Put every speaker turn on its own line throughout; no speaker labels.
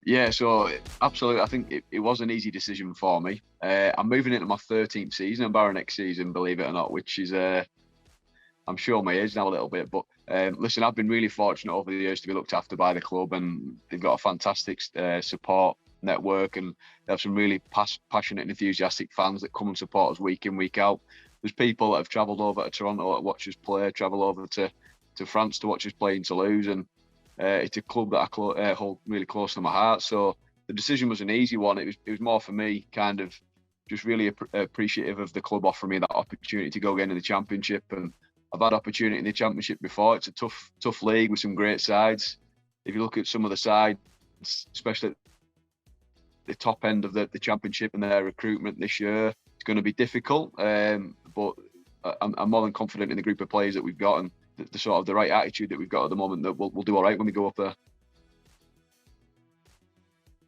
Yeah, so absolutely. I think it was an easy decision for me. I'm moving into my 13th season and Barrow next season, believe it or not, which is, I'm sure my age now a little bit. But listen, I've been really fortunate over the years to be looked after by the club, and they've got a fantastic support network, and they have some really passionate and enthusiastic fans that come and support us week in, week out. There's people that have travelled over to Toronto to watch us play, travel over to France to watch us play in Toulouse, and it's a club that I hold really close to my heart. So the decision was an easy one. It was more for me, kind of just really appreciative of the club offering me that opportunity to go again in the Championship. And I've had opportunity in the Championship before. It's a tough league with some great sides. If you look at some of the sides, especially at the top end of the Championship and their recruitment this year, it's going to be difficult. But I'm more than confident in the group of players that we've got, and the sort of the right attitude that we've got at the moment, that we'll do all right when we go up there.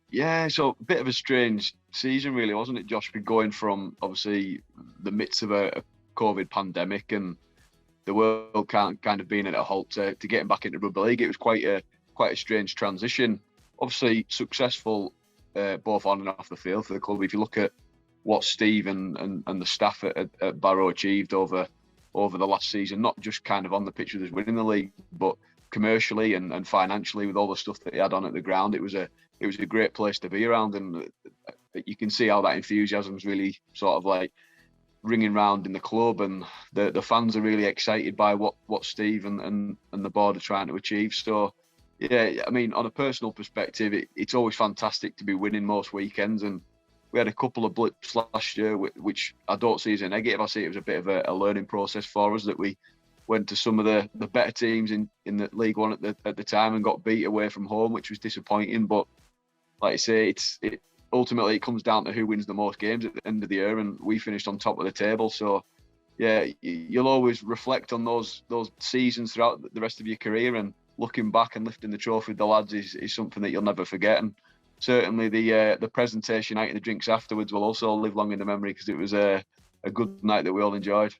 Yeah, so a bit of a strange season, really, wasn't it, Josh? We're going from obviously the midst of a COVID pandemic and the world kind of being at a halt to getting back into rugby league. It was quite a strange transition. Obviously successful both on and off the field for the club. If you look at what Steve and the staff at Barrow achieved over the last season, not just kind of on the pitch with us winning the league, but commercially and financially with all the stuff that he had on at the ground, it was a great place to be around, and you can see how that enthusiasm is really sort of like ringing round in the club, and the fans are really excited by what Steve and the board are trying to achieve. So yeah, I mean, on a personal perspective, it's always fantastic to be winning most weekends, and we had a couple of blips last year, which I don't see as a negative. I see it was a bit of a learning process for us, that we went to some of the better teams in the League One at the time and got beat away from home, which was disappointing. But like I say, ultimately it comes down to who wins the most games at the end of the year, and we finished on top of the table. So yeah, you'll always reflect on those seasons throughout the rest of your career, and looking back and lifting the trophy with the lads is something that you'll never forget. And certainly the presentation night and the drinks afterwards will also live long in the memory, because it was a good night that we all enjoyed.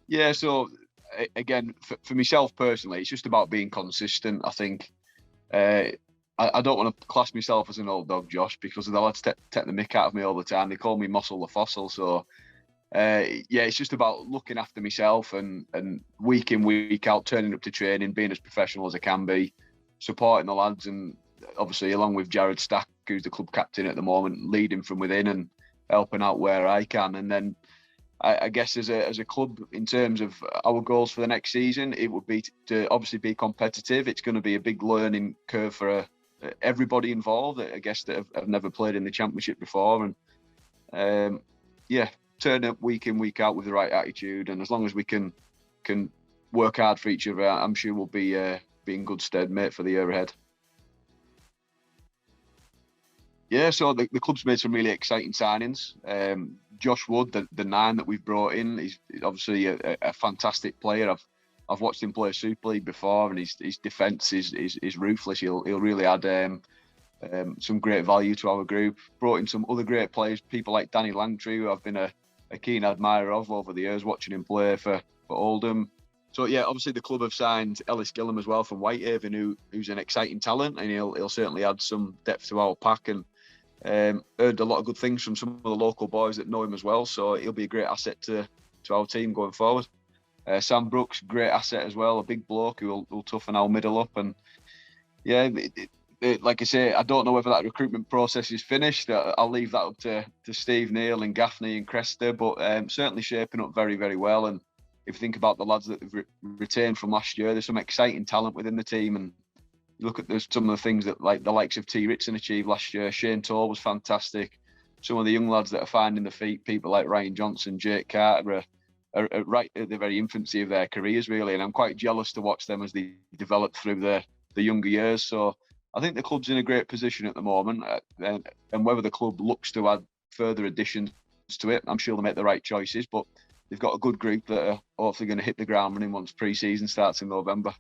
Yeah, so again, for myself personally, it's just about being consistent. I think I don't want to class myself as an old dog, Josh, because the lads take the mick out of me all the time. They call me Mossop the Fossil. So yeah, it's just about looking after myself and week in, week out, turning up to training, being as professional as I can be, supporting the lads, and obviously along with Jared Stack, who's the club captain at the moment, leading from within and helping out where I can. And then I guess as a club, in terms of our goals for the next season, it would be to obviously be competitive. It's going to be a big learning curve for everybody involved, I guess, that have never played in the Championship before. And yeah, turn up week in, week out with the right attitude, and as long as we can work hard for each other, I'm sure we'll be in good stead, mate, for the year ahead. Yeah, so the club's made some really exciting signings. Josh Wood, the 9 that we've brought in, he's obviously a fantastic player. I've watched him play Super League before, and his defence is ruthless. He'll really add some great value to our group. Brought in some other great players, people like Danny Langtree, who I've been a keen admirer of over the years, watching him play for Oldham. So yeah, obviously the club have signed Ellis Gillum as well from Whitehaven, who's an exciting talent, and he'll certainly add some depth to our pack. And heard a lot of good things from some of the local boys that know him as well. So he'll be a great asset to our team going forward. Sam Brooks, great asset as well, a big bloke who will toughen our middle up. And yeah, like I say, I don't know whether that recruitment process is finished. I'll leave that up to Steve Neal and Gaffney and Cresta, but certainly shaping up very, very well. And if you think about the lads that they've retained from last year, there's some exciting talent within the team. And look at some of the things that like the likes of T. Ritson achieved last year. Shane Toll was fantastic. Some of the young lads that are finding the feet, people like Ryan Johnson, Jake Carter, are right at the very infancy of their careers, really. And I'm quite jealous to watch them as they develop through the younger years. So I think the club's in a great position at the moment. And whether the club looks to add further additions to it, I'm sure they'll make the right choices. But they've got a good group that are hopefully going to hit the ground running once pre-season starts in November.